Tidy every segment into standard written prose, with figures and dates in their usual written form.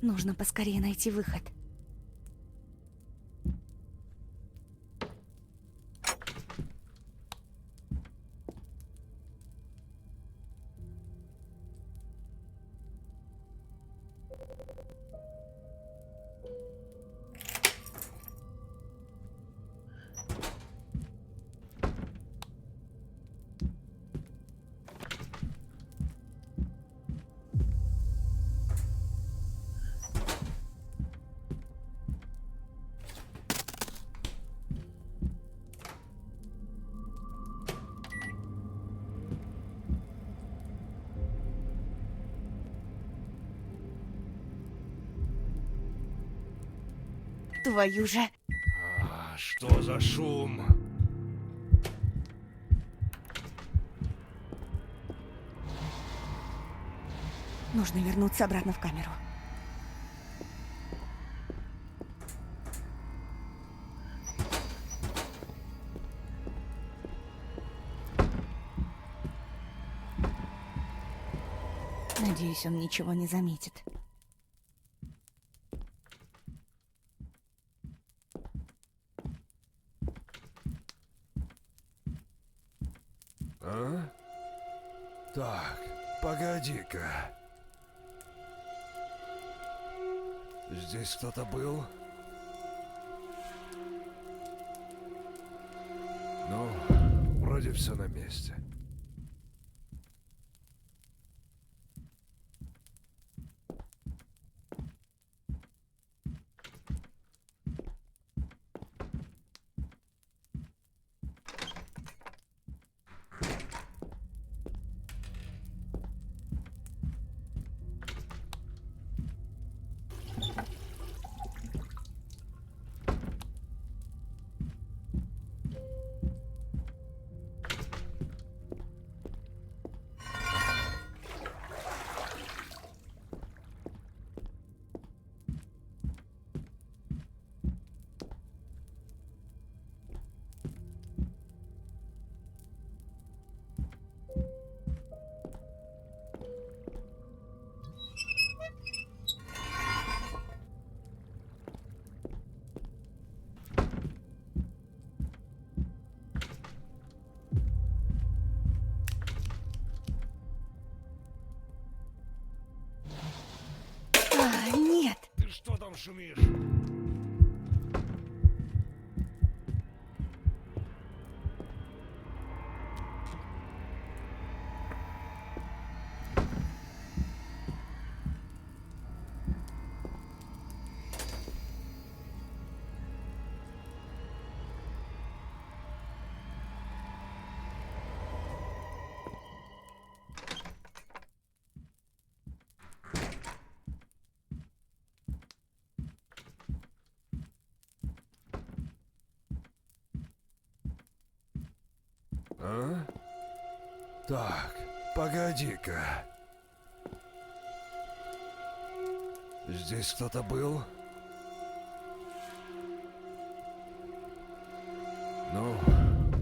Нужно поскорее найти выход. Твою же... Что за шум? Нужно вернуться обратно в камеру. Надеюсь, он ничего не заметит. А? Так, погоди-ка. Здесь кто-то был? Ну, вроде все на месте. Нет! Ты что там шумишь? А? Так, погоди-ка. Здесь кто-то был? Ну,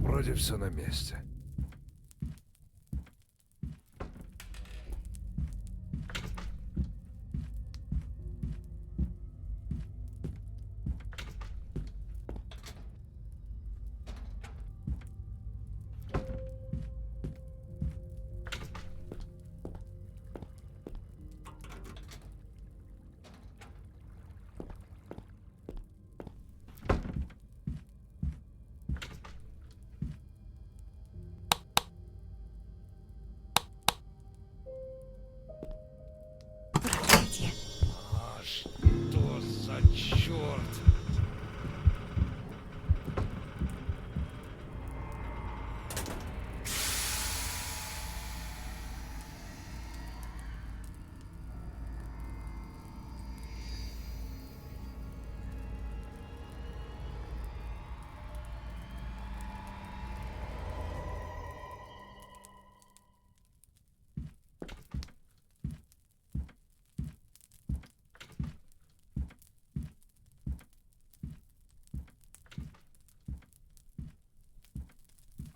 вроде все на месте. Проклятие! А что за черт?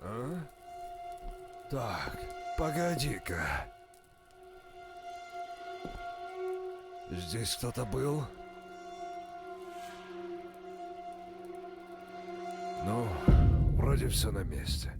А? Так, погоди-ка. Здесь кто-то был? Ну, вроде все на месте.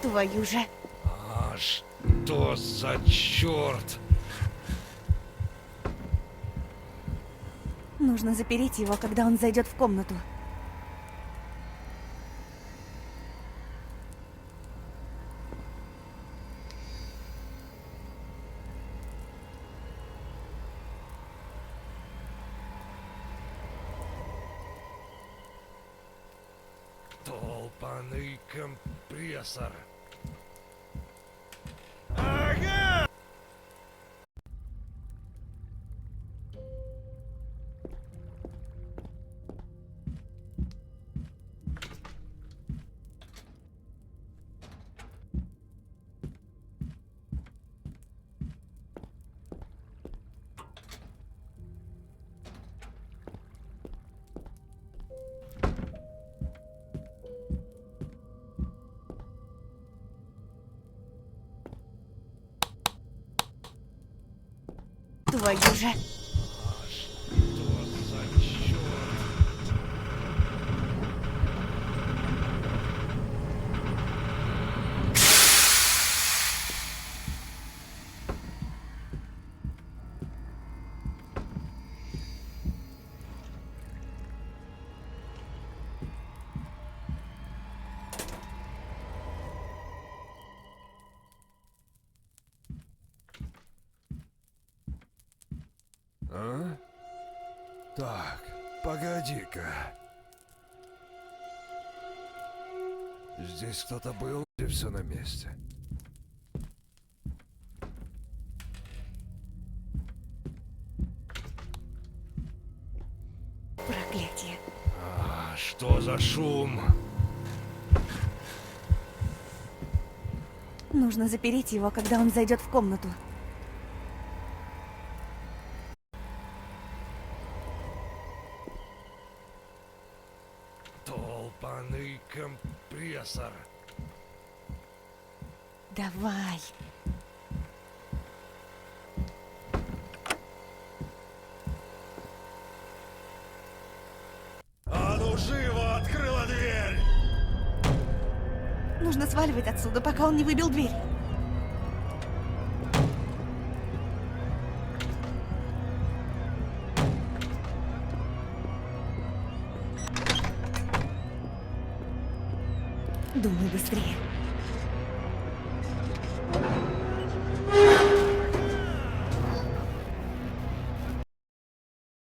Твою же. А что за черт? Нужно запереть его, когда он зайдет в комнату. Долбаный компрессор. Ага! Твою же. А что за черт? А? Так, погоди-ка. Здесь кто-то был, и все на месте. Проклятие. А, что за шум? Нужно запереть его, когда он зайдет в комнату. Долбаный компрессор. Давай. А ну живо, открыла дверь! Нужно сваливать отсюда, пока он не выбил дверь. Думай быстрее.